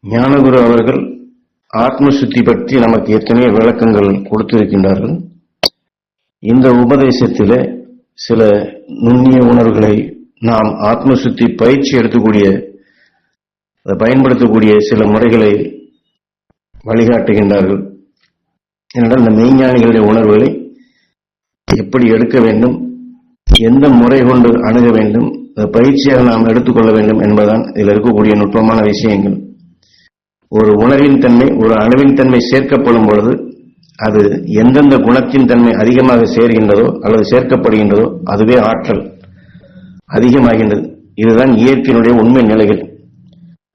ஞானகுரு அவர்கள் ஆத்ம சுத்தி பற்றி நமக்கு எத்தனையோ விளக்கங்கள் கொடுத்திருக்கின்றார்கள். இந்த உபதேசத்திலே சில நுண்ணிய உணர்வுகளை நாம் ஆத்ம சுத்தி பயிற்சி எடுத்துக்கூடிய பயன்படுத்தக்கூடிய சில முறைகளை வழிகாட்டுகின்றார்கள். ஏனென்றால் இந்த மெய்ஞானிகளுடைய உணர்வுகளை எப்படி எடுக்க வேண்டும், எந்த முறை கொண்டு அணுக வேண்டும், பயிற்சியாக நாம் எடுத்துக்கொள்ள வேண்டும் என்பதுதான் இதில் இருக்கக்கூடிய நுட்பமான விஷயங்கள். ஒரு உணர்வின் தன்மை, ஒரு அணுவின் தன்மை சேர்க்கப்படும் பொழுது அது எந்தெந்த குணத்தின் தன்மை அதிகமாக சேர்கின்றதோ அல்லது சேர்க்கப்படுகின்றதோ அதுவே ஆற்றல் அதிகமாகின்றது. இதுதான் இயற்கையினுடைய உண்மை நிலைகள்.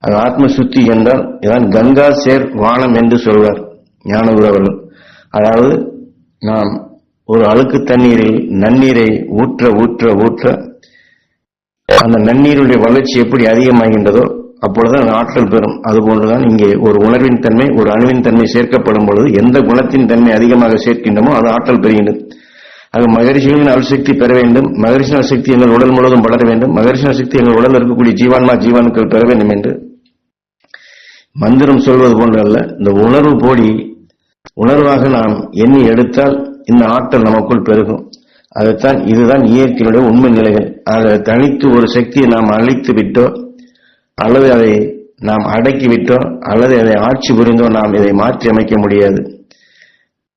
அது ஆத்ம சுத்தி என்றால் இதான் கங்கா சேர் வானம் என்று சொல்வார் ஞானகுரு அவர்கள். அதாவது நாம் ஒரு அழுக்கு தண்ணீரில் நன்னீரை ஊற்ற ஊற்ற ஊற்ற அந்த நன்னீருடைய வளர்ச்சி எப்படி அதிகமாகின்றதோ அப்பொழுதுதான் ஆற்றல் பெறும். அதுபோன்றுதான் இங்கே ஒரு உணர்வின் தன்மை, ஒரு அணுவின் தன்மை சேர்க்கப்படும் பொழுது எந்த குணத்தின் தன்மை அதிகமாக சேர்க்கின்றமோ அது ஆற்றல் பெறுகின்றது. ஆக மகரிஷிகளின் அல்சக்தி பெற வேண்டும், மகரிஷின் அல்சக்தி எங்கள் உடல் முழுவதும் வளர வேண்டும், மகரிஷின் அல்சக்தி எங்கள் உடல் இருக்கக்கூடிய ஜீவான்மா ஜீவானுக்கள் பெற வேண்டும் என்று மந்திரம் சொல்வது போன்றல்ல. இந்த உணர்வு போடி உணர்வாக நாம் எண்ணி எடுத்தால் இந்த ஆற்றல் நமக்குள் பெருகும். அதைத்தான் இதுதான் இயற்கையினுடைய உண்மை நிலைகள். அதை தனித்து ஒரு சக்தியை நாம் அழித்து விட்டோ அல்லது அதை நாம் அடக்கிவிட்டோ அல்லது அதை ஆட்சி புரிந்தோ நாம் இதை மாற்றி அமைக்க முடியாது.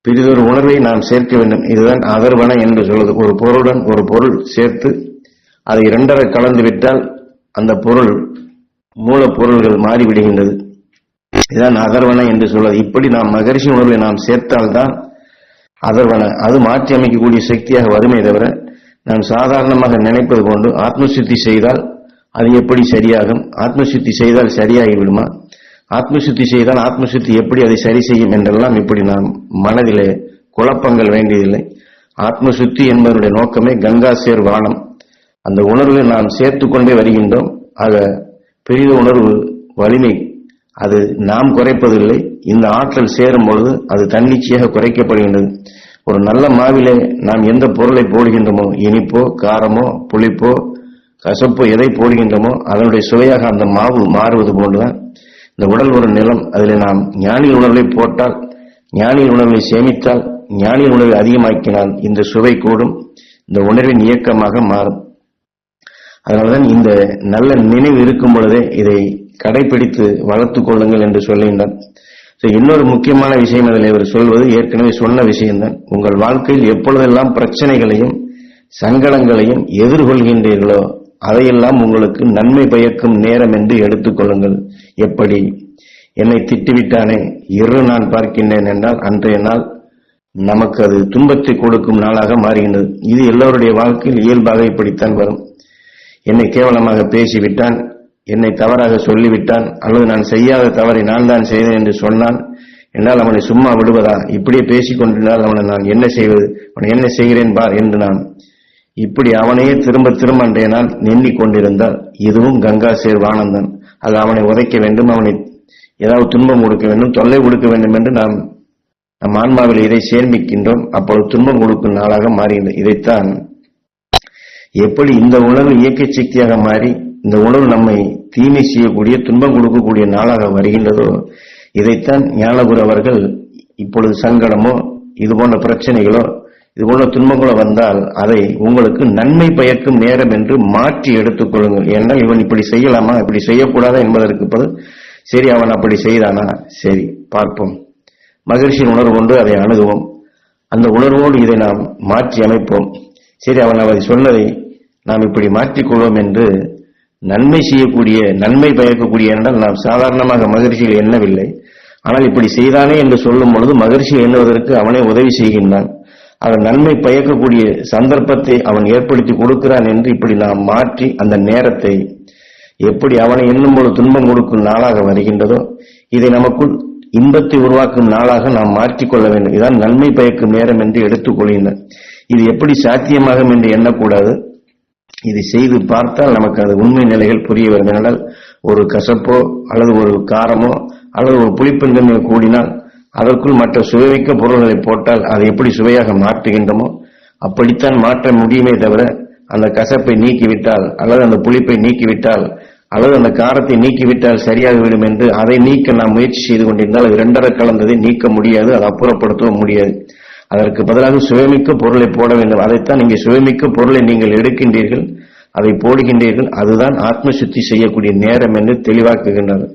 பிறிதொரு உணர்வை நாம் சேர்க்க வேண்டும். இதுதான் அதர்வன என்று சொல்வது. ஒரு பொருளுடன் ஒரு பொருள் சேர்த்து அதை இரண்டரை கலந்து விட்டால் அந்த பொருள் மூலப்பொருள்கள் மாறிவிடுகின்றது. இதுதான் அதர்வன என்று சொல்வது. இப்படி நாம் மகரிஷி உணர்வை நாம் சேர்த்தால்தான் அதர்வன, அது மாற்றி அமைக்கக்கூடிய சக்தியாக வருமே தவிர நாம் சாதாரணமாக நினைப்பது கொண்டு ஆத்மசுத்தி செய்தால் அது எப்படி சரியாகும், ஆத்மசுத்தி செய்தால் சரியாகிவிடுமா, ஆத்மசுத்தி செய்தால் ஆத்மசுத்தி எப்படி அதை சரி செய்யும் என்றெல்லாம் இப்படி நாம் மனதிலே குழப்பங்கள் வேண்டியதில்லை. ஆத்மசுத்தி என்பதனுடைய நோக்கமே கங்கா சேர் வானம். அந்த உணர்வை நாம் சேர்த்து கொண்டே வருகின்றோம். ஆக பெரிய உணர்வு வலிமை அது நாம் குறைப்பதில்லை. இந்த ஆற்றல் சேரும் பொழுது அது தன்னிச்சையாக குறைக்கப்படுகின்றது. ஒரு நல்ல மாவிலே நாம் எந்த பொருளை போடுகின்றோமோ, இனிப்போ காரமோ புளிப்போ கசப்போ எதை போடுகின்றோமோ அதனுடைய சுவையாக அந்த மாவு மாறுவது போன்றுதான் இந்த உடல் ஒரு நிலம். அதில் நாம் ஞானியின் உணர்வை போட்டால், ஞானியின் உணர்வை சேமித்தால், ஞானியின் உணர்வை அதிகமாக்கினால் இந்த சுவை கூடும், இந்த உணர்வின் இயக்கமாக மாறும். அதனால்தான் இந்த நல்ல நினைவு இருக்கும் பொழுதே இதை கடைபிடித்து வளர்த்துக் கொள்ளுங்கள் என்று சொல்லுகின்றார். இன்னொரு முக்கியமான விஷயம் அதில் இவர் சொல்வது ஏற்கனவே சொன்ன விஷயம்தான். உங்கள் வாழ்க்கையில் எப்பொழுதெல்லாம் பிரச்சனைகளையும் சங்கடங்களையும் எதிர்கொள்கின்றீர்களோ அதையெல்லாம் உங்களுக்கு நன்மை பயக்கும் நேரம் என்று எடுத்துக் கொள்ளுங்கள். எப்படி? என்னை திட்டுவிட்டானே, இரு நான் பார்க்கின்றேன் என்றால் அன்றைய நாள் நமக்கு அது துன்பத்தை கொடுக்கும் நாளாக மாறுகின்றது. இது எல்லோருடைய வாழ்க்கையில் இயல்பாக இப்படித்தான் வரும். என்னை கேவலமாக பேசிவிட்டான், என்னை தவறாக சொல்லிவிட்டான், அல்லது நான் செய்யாத தவறை நான் தான் செய்தேன் என்று சொன்னான் என்றால் அவனை சும்மா விடுவதா? இப்படியே பேசிக் கொண்டிருந்தால் அவனை நான் என்ன செய்வது, அவனை என்ன செய்கிறேன் பார் என்று நான் இப்படி அவனையே திரும்ப திரும்ப அன்றைய நாள் எண்ணிக் கொண்டிருந்தால் இதுவும் கங்கா சேர் வானந்தான். அது அவனை உதைக்க வேண்டும், அவனை ஏதாவது துன்பம் கொடுக்க வேண்டும், தொல்லை கொடுக்க வேண்டும் என்று நாம் நம் ஆன்மாவில் இதை சேர்மிக்கின்றோம். அப்பொழுது துன்பம் கொடுக்கும் நாளாக மாறுகின்றது. இதைத்தான் எப்படி இந்த உணர்வு இயக்க சக்தியாக மாறி இந்த உணர்வு நம்மை தீமை செய்யக்கூடிய துன்பம் கொடுக்கக்கூடிய நாளாக வருகின்றதோ இதைத்தான் ஞானகுரு அவர்கள் இப்பொழுது சங்கடமோ இது போன்ற பிரச்சனைகளோ இது போன்ற துன்பங்களோ வந்தால் அதை உங்களுக்கு நன்மை பயக்கும் நேரம் என்று மாற்றி எடுத்துக் கொள்ளுங்கள். ஏன்னால் இவன் இப்படி செய்யலாமா, இப்படி செய்யக்கூடாதா என்பதற்கு பதில் சரி அவன் அப்படி செய்தானா, சரி பார்ப்போம், மகிழ்ச்சியின் உணர்வு கொண்டு அதை அணுகுவோம், அந்த உணர்வோடு இதை நாம் மாற்றி அமைப்போம். சரி அவன் அதை சொன்னதை நாம் இப்படி மாற்றிக்கொள்வோம் என்று நன்மை செய்யக்கூடிய நன்மை பயக்கக்கூடிய என்றால் நாம் சாதாரணமாக மகிழ்ச்சியில் எண்ணவில்லை. ஆனால் இப்படி செய்தானே என்று சொல்லும் பொழுது மகிழ்ச்சி எண்ணுவதற்கு அவனே உதவி செய்கின்றான். அவன் நன்மை பயக்கக்கூடிய சந்தர்ப்பத்தை அவன் ஏற்படுத்தி கொடுக்கிறான் என்று இப்படி நாம் மாற்றி அந்த நேரத்தை எப்படி அவனை எண்ணும்போது துன்பம் கொடுக்கும் நாளாக வருகின்றதோ இதை நமக்குள் இன்பத்தை உருவாக்கும் நாளாக நாம் மாற்றிக்கொள்ள வேண்டும். இதான் நன்மை பயக்கும் நேரம் என்று எடுத்துக் கொள்கின்றனர். இது எப்படி சாத்தியமாகும் என்று எண்ணக்கூடாது. இதை செய்து பார்த்தால் நமக்கு அது உண்மை நிலைகள் புரிய வரும். என்றால் ஒரு கசப்போ அல்லது ஒரு காரமோ அல்லது ஒரு புளிப்பெண்தன்மை கூடினால் அதற்குள் மற்ற சுவைமிக்க பொருள்களை போட்டால் அதை எப்படி சுவையாக மாற்றுகின்றமோ அப்படித்தான் மாற்ற முடியுமே தவிர அந்த கசப்பை நீக்கிவிட்டால் அல்லது அந்த புளிப்பை நீக்கிவிட்டால் அல்லது அந்த காரத்தை நீக்கிவிட்டால் சரியாகிவிடும் என்று அதை நீக்க நாம் முயற்சி செய்து கொண்டிருந்தால் அது இரண்டரை கலந்ததை நீக்க முடியாது, அதை அப்புறப்படுத்தவும் முடியாது. அதற்கு பதிலாக சுவைமிக்க பொருளை போட வேண்டும். அதைத்தான் இங்கே சுவைமிக்க பொருளை நீங்கள் எடுக்கின்றீர்கள், அதை போடுகின்றீர்கள், அதுதான் ஆத்ம சுத்தி செய்யக்கூடிய நேரம் என்று தெளிவாக்குகின்றது.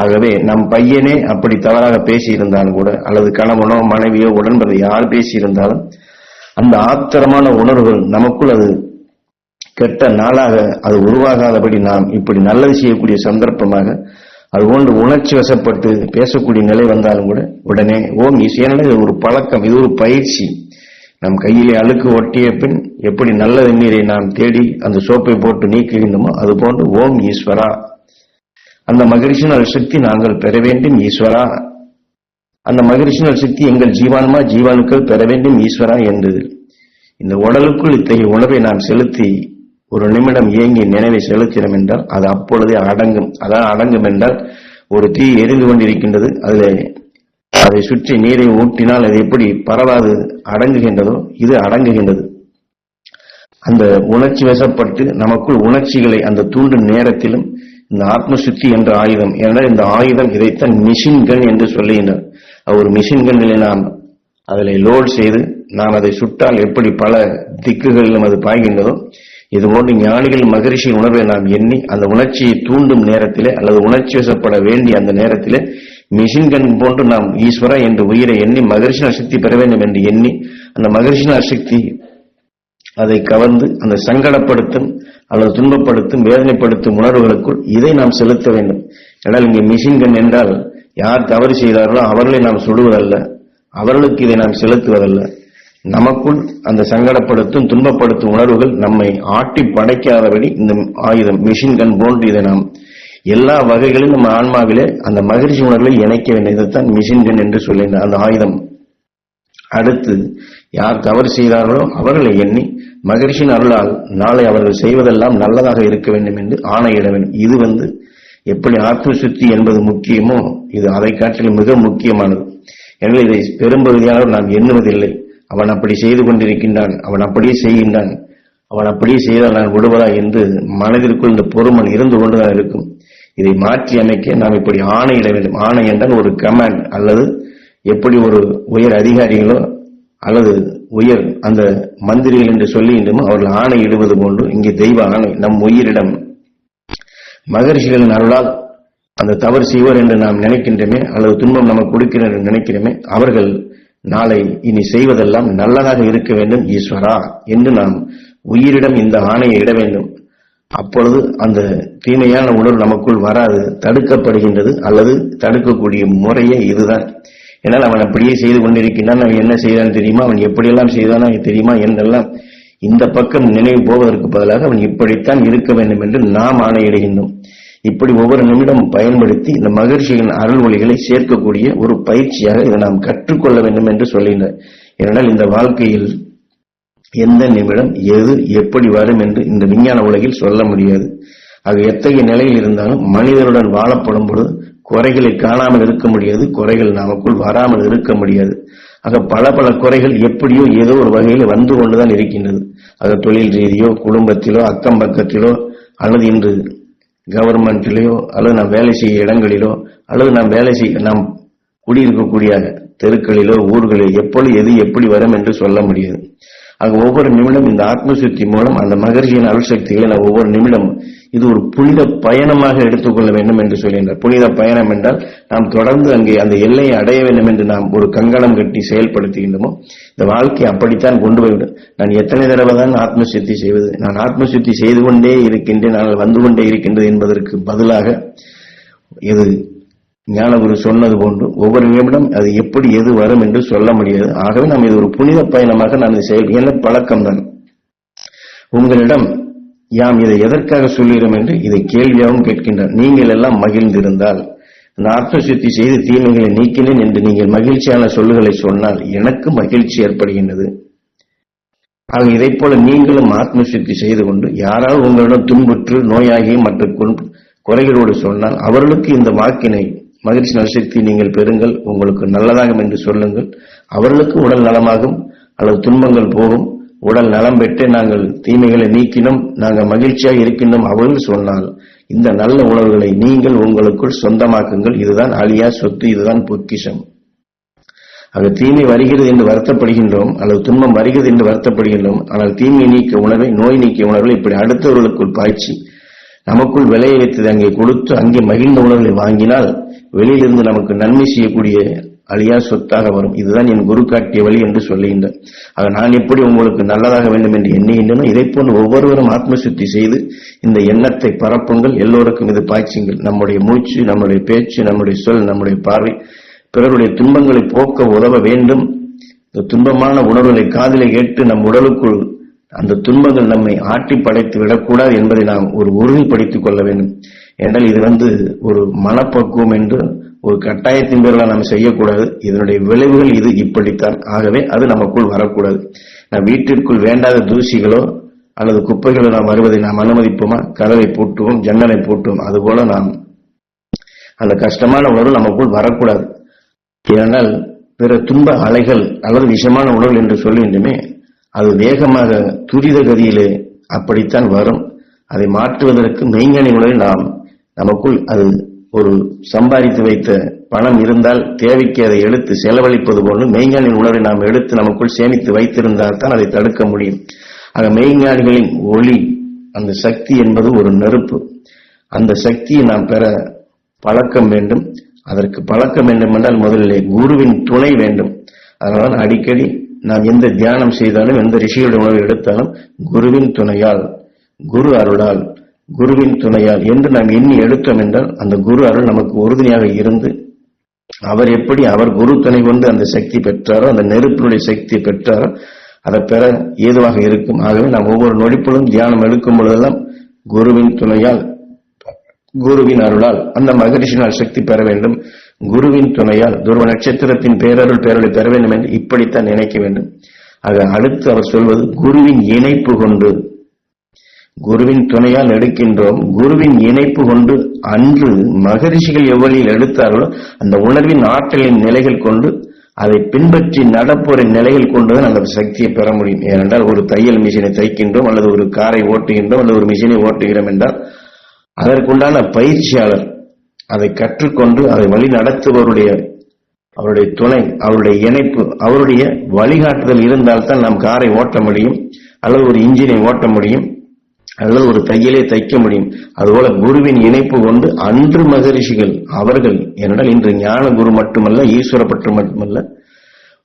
ஆகவே நம் பையனே அப்படி தவறாக பேசியிருந்தாலும் கூட, அல்லது கணவனோ மனைவியோ உடன்பதை யார் பேசியிருந்தாலும், அந்த ஆத்திரமான உணர்வுகள் நமக்குள் அது கெட்ட நாளாக அது உருவாகாதபடி நாம் இப்படி நல்லது செய்யக்கூடிய சந்தர்ப்பமாக அதுபோன்று உணர்ச்சி வசப்பட்டு பேசக்கூடிய நிலை வந்தாலும் கூட உடனே ஓம் ஈஸ்வரன். இது ஒரு பழக்கம், இது ஒரு பயிற்சி. நம் கையிலே அழுக்கு ஒட்டிய பின் எப்படி நல்ல தண்ணீரை நாம் தேடி அந்த சோப்பை போட்டு நீக்குகின்றோமோ அதுபோன்று ஓம் ஈஸ்வரா, அந்த மகிழ்ச்சியினால் சக்தி நாங்கள் பெற வேண்டும் ஈஸ்வரா, அந்த மகிழ்ச்சியினால் சக்தி எங்கள் ஜீவான்மா ஜீவானுக்கள் பெற வேண்டும் ஈஸ்வரா என்று இந்த உடலுக்குள் இத்தகைய உணவை நாம் செலுத்தி ஒரு நிமிடம் இயங்கி நினைவை செலுத்தினோம் என்றால் அது அப்பொழுதே அடங்கும். அதான் அடங்கும் என்றால் ஒரு தீ எரிந்து கொண்டிருக்கின்றது, அதில் அதை சுற்றி நீரை ஊட்டினால் அது எப்படி பரவாது அடங்குகின்றதோ இது அடங்குகின்றது. அந்த உணர்ச்சி வசப்பட்டு நமக்குள் உணர்ச்சிகளை அந்த தூண்டும் நேரத்திலும் இந்த ஆத்ம சுத்தி என்ற ஆயுதம், ஏனென்றால் இந்த ஆயுதம் இதைத்தான் மிஷின்கள் என்று சொல்லுகின்றனர். ஒரு மிஷின்களிலே நாம் அதில் லோட் செய்து நாம் அதை சுட்டால் எப்படி பல திக்குகளிலும் அது பாய்கின்றதோ இதுபோன்று ஞானிகள் மகரிஷி உணர்வை நாம் எண்ணி அந்த உணர்ச்சியை தூண்டும் நேரத்திலே அல்லது உணர்ச்சி வசப்பட வேண்டிய அந்த நேரத்திலே மிஷின்கன் போன்று நாம் ஈஸ்வரா என்று உயிரை எண்ணி மகரிஷினால் சக்தி பெற வேண்டும் என்று எண்ணி அந்த மகரிஷினால் சக்தி அதை கவர்ந்து அந்த சங்கடப்படுத்தும் அல்லது துன்பப்படுத்தும் வேதனைப்படுத்தும் உணர்வுகளுக்குள் இதை நாம் செலுத்த வேண்டும். ஆனால் இங்கே மிஷின்கன் என்றால் யார் தவறு செய்தார்களோ அவர்களை நாம் சுடுவதல்ல, அவர்களுக்கு இதை நாம் செலுத்துவதல்ல. நமக்குள் அந்த சங்கடப்படுத்தும் துன்பப்படுத்தும் உணர்வுகள் நம்மை ஆட்டி படைக்காதபடி இந்த ஆயுதம் மிஷின்கன் போன்று இதை நாம் எல்லா வகைகளிலும் நம்ம ஆன்மாவிலே அந்த மகிழ்ச்சி உணர்வை இணைக்க வேண்டும். இதைத்தான் மிஷின்கன் என்று சொல்லுகின்ற அந்த ஆயுதம். அடுத்து யார் தவறு செய்தார்களோ அவர்களை எண்ணி மகிழ்ச்சியின் அருளால் நாளை அவர்கள் செய்வதெல்லாம் நல்லதாக இருக்க வேண்டும் என்று ஆணையிட வேண்டும். இது எப்படி ஆத்ம சுத்தி என்பது முக்கியமோ இது அதை காட்டிலும் மிக முக்கியமானது. எனவே இதை பெரும்பகுதியானவர் நாம் எண்ணுவதில்லை. அவன் அப்படி செய்து கொண்டிருக்கின்றான், அவன் அப்படியே செய்கின்றான், அவன் அப்படியே செய்தால் நான் விடுவதா என்று மனதிற்குள் இந்த பொறுமன் இருந்து கொண்டுதான் இருக்கும். இதை மாற்றி அமைக்க நாம் இப்படி ஆணையிட வேண்டும். ஆணை என்றால் ஒரு கமாண்ட், அல்லது எப்படி ஒரு உயர் அதிகாரிகளோ அல்லது உயர் அந்த மந்திரிகள் என்று சொல்லுகின்றமோ அவர்கள் ஆணை இடுவது போன்று இங்கே தெய்வ ஆணை நம் உயிரிடம் மகரிஷிகளின் அருளால் அந்த தவறு செய்வர் என்று நாம் நினைக்கின்றமே அல்லது துன்பம் நமக்கு கொடுக்கிறேன் என்று நினைக்கிறோமே அவர்கள் நாளை இனி செய்வதெல்லாம் நல்லதாக இருக்க வேண்டும் ஈஸ்வரா என்று நாம் உயிரிடம் இந்த ஆணையை இட வேண்டும். அப்பொழுது அந்த தீமையான உணர்வு நமக்குள் வராது, தடுக்கப்படுகின்றது. அல்லது தடுக்கக்கூடிய முறையே இதுதான். ஏன்னால் அவன் அப்படியே செய்து கொண்டிருக்கின்றான், அவன் என்ன செய்தான் தெரியுமா, அவன் எப்படியெல்லாம் செய்தானா தெரியுமா என்றெல்லாம் இந்த பக்கம் நினைவு போவதற்கு பதிலாக அவன் இப்படித்தான் இருக்க வேண்டும் என்று நாம் ஆணையிடுகின்றோம். இப்படி ஒவ்வொரு நிமிடம் பயன்படுத்தி இந்த மகிழ்ச்சியின் அருள் ஒளிகளை சேர்க்கக்கூடிய ஒரு பயிற்சியாக இதை நாம் கற்றுக்கொள்ள வேண்டும் என்று சொல்கின்றார். ஏனென்றால் இந்த வாழ்க்கையில் எந்த நிமிடம் எது எப்படி வரும் என்று இந்த விஞ்ஞான உலகில் சொல்ல முடியாது. அது எத்தகைய நிலையில் இருந்தாலும் மனிதனுடன் வாழப்படும் பொழுது குறைகளை காணாமல் இருக்க முடியாது, குறைகள் நமக்குள் வராமல் இருக்க முடியாது. ஆக பல பல குறைகள் எப்படியோ ஏதோ ஒரு வகையில் வந்து கொண்டுதான் இருக்கின்றது. அது தொழில் ரீதியோ குடும்பத்திலோ அக்கம் பக்கத்திலோ அல்லது இன்று கவர்மெண்ட்டிலேயோ அல்லது நாம் வேலை செய்ய இடங்களிலோ அல்லது நாம் குடியிருக்கக்கூடிய தெருக்களிலோ ஊர்களிலோ எப்பொழுது எது எப்படி வரும் என்று சொல்ல முடியாது. ஆக ஒவ்வொரு நிமிடம் இந்த ஆத்மசுத்தி மூலம் அந்த மகர்ஷியின் அருள் சக்திகளை நாம் ஒவ்வொரு நிமிடம் இது ஒரு புனித பயணமாக எடுத்துக்கொள்ள வேண்டும் என்று சொல்கின்றார். புனித பயணம் என்றால் நாம் தொடர்ந்து அங்கே அந்த எல்லையை அடைய வேண்டும் என்று நாம் ஒரு கங்கணம் கட்டி செயல்படுத்துகின்றோமோ இந்த வாழ்க்கை அப்படித்தான் கொண்டு போய்விடும். நான் எத்தனை தடவை தான் ஆத்மசுத்தி செய்வது, நான் ஆத்மசுத்தி செய்து கொண்டே இருக்கின்றேன், நான் வந்து கொண்டே இருக்கின்றது என்பதற்கு பதிலாக இது ஞானகுரு சொன்னது போன்று ஒவ்வொரு நிமிடம் அது எப்படி எது வரும் என்று சொல்ல முடியாது. ஆகவே நாம் இது ஒரு புனித பயணமாக நான் செயல் என்ன பழக்கம்தான். உங்களிடம் யாம் இதை எதற்காக சொல்கிறோம் என்று இதை கேள்வியாகவும் கேட்கின்றார். நீங்கள் எல்லாம் மகிழ்ந்திருந்தால் அந்த ஆத்மசுத்தி செய்து தீமைகளை நீக்கினேன் என்று நீங்கள் மகிழ்ச்சியான சொல்லுகளை சொன்னால் எனக்கு மகிழ்ச்சி ஏற்படுகின்றது. ஆக இதை போல நீங்களும் ஆத்மசுத்தி செய்து கொண்டு யாராவது உங்களிடம் துன்புற்று நோயாகி மற்ற குறைகளோடு சொன்னால் அவர்களுக்கு இந்த வாக்கினை மகிழ்ச்சி நல்சக்தி நீங்கள் பெறுங்கள், உங்களுக்கு நல்லதாகும் என்று சொல்லுங்கள். அவர்களுக்கு உடல் நலமாகும் அல்லது துன்பங்கள் போகும், உடல் நலம் பெற்று நாங்கள் தீமைகளை நீக்கினோம், நாங்கள் மகிழ்ச்சியாக இருக்கின்றோம் அவர்கள் சொன்னால், இந்த நல்ல உணர்வுகளை நீங்கள் உங்களுக்குள் சொந்தமாக்குங்கள். இதுதான் அழியா சொத்து, இதுதான் பொக்கிஷம். அது தீமை வருகிறது என்று வருத்தப்படுகின்றோம், அல்லது துன்பம் வருகிறது என்று வருத்தப்படுகின்றோம். ஆனால் தீமை நீக்க உணர்வை, நோய் நீக்கிய உணர்வை இப்படி அடுத்தவர்களுக்குள் பாய்ச்சி நமக்குள் விளைய வைத்தது அங்கே கொடுத்து அங்கே மகிழ்ந்த உணர்வுகளை வாங்கினால் வெளியிலிருந்து நமக்கு நன்மை செய்யக்கூடிய அழியா சொத்தாக வரும். இதுதான் என் குரு காட்டிய வழி என்று சொல்லுகின்றார். ஆக நான் எப்படி உங்களுக்கு நல்லதாக வேண்டும் என்று எண்ணுகின்றனோ இதை போன்று ஒவ்வொருவரும் ஆத்ம சுத்தி செய்து இந்த எண்ணத்தை பரப்புங்கள். எல்லோருக்கும் இது பாய்ச்சுங்கள். நம்முடைய மூச்சு, நம்முடைய பேச்சு, நம்முடைய சொல், நம்முடைய பார்வை பிறருடைய துன்பங்களை போக்க உதவ வேண்டும். இந்த துன்பமான உணர்வுகளை காதிலே கேட்டு நம் உடலுக்குள் அந்த துன்பங்கள் நம்மை ஆட்டி படைத்து விடக்கூடாது என்பதை நாம் ஒரு உறுதிப்படுத்திக் கொள்ள வேண்டும். என்றால் இது ஒரு மனப்பக்குவம் என்று ஒரு கட்டாயத்தின் பேரில் நாம் செய்யக்கூடாது. இதனுடைய விளைவுகள் இது இப்படித்தான். ஆகவே அது நமக்குள் வரக்கூடாது. நாம் வீட்டிற்குள் வேண்டாத தூசிகளோ அல்லது குப்பைகளோ நாம் வருவதை நாம் அனுமதிப்போமா? கதவை பூட்டுவோம், ஜன்னலை பூட்டுவோம். அதுபோல நாம் அந்த கஷ்டமான உணர்வு நமக்குள் வரக்கூடாது. ஏனென்றால் பிற துன்ப அலைகள் அல்லது விஷமான உணர்வு என்று சொல்லுகின்றமே, அது வேகமாக துரித கதியிலே அப்படித்தான் வரும். அதை மாற்றுவதற்கு மெய்ஞானி உணர்வை நாம் நமக்குள் அது ஒரு சம்பாதித்து வைத்த பணம் இருந்தால் தேவைக்கு அதை எடுத்து செலவழிப்பது போன்று மெய்ஞானின் உணர்வை நாம் எடுத்து நமக்குள் சேமித்து வைத்திருந்தால் தான் அதை தடுக்க முடியும். ஆக மெய்ஞானிகளின் ஒளி, அந்த சக்தி என்பது ஒரு நெருப்பு. அந்த சக்தியை நாம் பெற பழக்கம் வேண்டும். அதற்கு பழக்கம் வேண்டும் என்றால் முதலிலே குருவின் துணை வேண்டும். அதனால் அடிக்கடி நாம் எந்த தியானம் செய்தாலும் எந்த ரிஷிகளுடைய உணவை எடுத்தாலும் குருவின் துணையால், குரு அருளால், குருவின் துணையால் என்று நாம் எண்ணி எடுத்தோம் என்றால் அந்த குரு அருள் நமக்கு உறுதுணையாக இருந்து அவர் எப்படி அவர் குரு துணை கொண்டு அந்த சக்தி பெற்றாரோ, அந்த நெருப்பினுடைய சக்தியை பெற்றாரோ அதை பெற ஏதுவாக இருக்கும். ஆகவே நாம் ஒவ்வொரு நொடிப்பொழுதும் தியானம் எடுக்கும் பொழுதெல்லாம் குருவின் துணையால், குருவின் அருளால் அந்த மகரிஷினால் சக்தி பெற வேண்டும். குருவின் துணையால் துருவ நட்சத்திரத்தின் பேரருள் பேரலை பெற வேண்டும் என்று இப்படித்தான் நினைக்க வேண்டும். ஆக அடுத்து அவர் சொல்வது குருவின் இணைப்பு கொண்டு, குருவின் துணையால் எடுக்கின்றோம். குருவின் இணைப்பு கொண்டு அன்று மகரிஷிகள் எவ்வளியில் எடுத்தார்களோ அந்த உணர்வின் ஆற்றலின் நிலைகள் கொண்டு அதை பின்பற்றி நடப்போரின் நிலைகள் கொண்டுதான் அந்த சக்தியை பெற முடியும். ஏனென்றால் ஒரு தையல் மிஷினை தைக்கின்றோம் அல்லது ஒரு காரை ஓட்டுகின்றோம் அல்லது ஒரு மிஷினை ஓட்டுகிறோம் என்றால் அதற்குண்டான பயிற்சியாளர் அதை கற்றுக்கொண்டு அதை வழி நடத்துபவருடைய அவருடைய துணை, அவருடைய இணைப்பு, அவருடைய வழிகாட்டுதல் இருந்தால்தான் நாம் காரை ஓட்ட முடியும், அல்லது ஒரு இன்ஜினை ஓட்ட முடியும், அல்லது ஒரு தையலை தைக்க முடியும். அதுபோல குருவின் இணைப்பு கொண்டு அன்று மகரிஷிகள் அவர்கள், ஏனென்றால் இன்று ஞான குரு மட்டுமல்ல, ஈஸ்வர பற்று மட்டுமல்ல,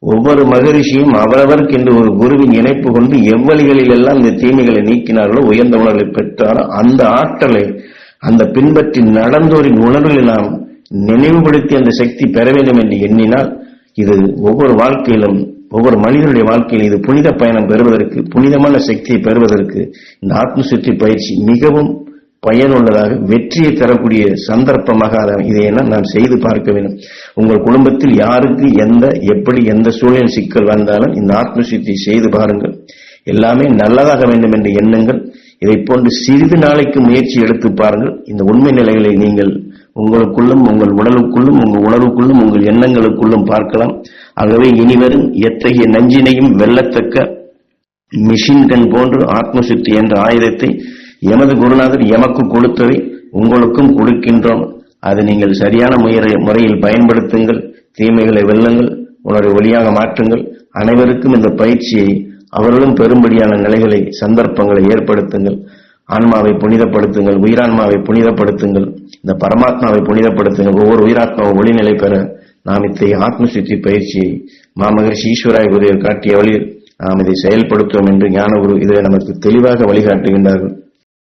ஒவ்வொரு மகரிஷியும் அவரவருக்கு என்று ஒரு குருவின் இணைப்பு கொண்டு எவ்வளிகளில் எல்லாம் இந்த தீமைகளை நீக்கினார்களோ, உயர்ந்த உணர்வை பெற்றாரோ அந்த ஆற்றலை அந்த பின்பற்றி நடந்தோரின் உணர்வுகளை நாம் நினைவுபடுத்தி அந்த சக்தி பெற வேண்டும் என்று எண்ணினால் இது ஒவ்வொரு வாழ்க்கையிலும், ஒவ்வொரு மனிதனுடைய வாழ்க்கையில் இது புனித பயணம் பெறுவதற்கு, புனிதமான சக்தியை பெறுவதற்கு இந்த ஆத்ம சுத்தி பயிற்சி மிகவும் பயனுள்ளதாக வெற்றியை தரக்கூடிய சந்தர்ப்பமாக இதையெல்லாம் நாம் செய்து பார்க்க வேண்டும். உங்கள் குடும்பத்தில் யாருக்கு எப்படி எந்த சூழ்நிலை சிக்கல் வந்தாலும் இந்த ஆத்ம சுத்தியை செய்து பாருங்கள். எல்லாமே நல்லதாக வேண்டும் என்று எண்ணுங்கள். இதை போன்று சிறிது நாளைக்கு முயற்சி எடுத்து பாருங்கள். இந்த உண்மை நிலைகளை நீங்கள் உங்களுக்குள்ளும், உங்கள் உடலுக்குள்ளும், உங்கள் உணர்வுக்குள்ளும், உங்கள் எண்ணங்களுக்குள்ளும் பார்க்கலாம். ஆகவே இனிவரும் எத்தகைய நஞ்சினையும் வெல்லத்தக்க மிஷின் கண் போன்று ஆத்ம சுத்தி என்ற ஆயுதத்தை எமது குருநாதர் எமக்கு கொடுத்ததை உங்களுக்கும் கொடுக்கின்றோம். அதை நீங்கள் சரியான முறையில் பயன்படுத்துங்கள். தீமைகளை வெல்லுங்கள், உணர்வை ஒளியாக மாற்றுங்கள். அனைவருக்கும் இந்த பயிற்சியை அவர்களும் பெரும்படியான நிலைகளை, சந்தர்ப்பங்களை ஏற்படுத்துங்கள். ஆன்மாவை புனிதப்படுத்துங்கள், உயிரான்மாவை புனிதப்படுத்துங்கள், இந்த பரமாத்மாவை புனிதப்படுத்துங்கள். ஒவ்வொரு உயிராத்மாவும் ஒளிநிலை பெற நாம் இத்தகைய ஆத்ம சுத்தி பயிற்சியை மாமகரிஷி ஈஸ்வராய குருவர் காட்டிய வழியில் நாம் இதை செயல்படுத்துவோம் என்று ஞானகுரு இதை நமக்கு தெளிவாக வழிகாட்டுகின்றார்கள்.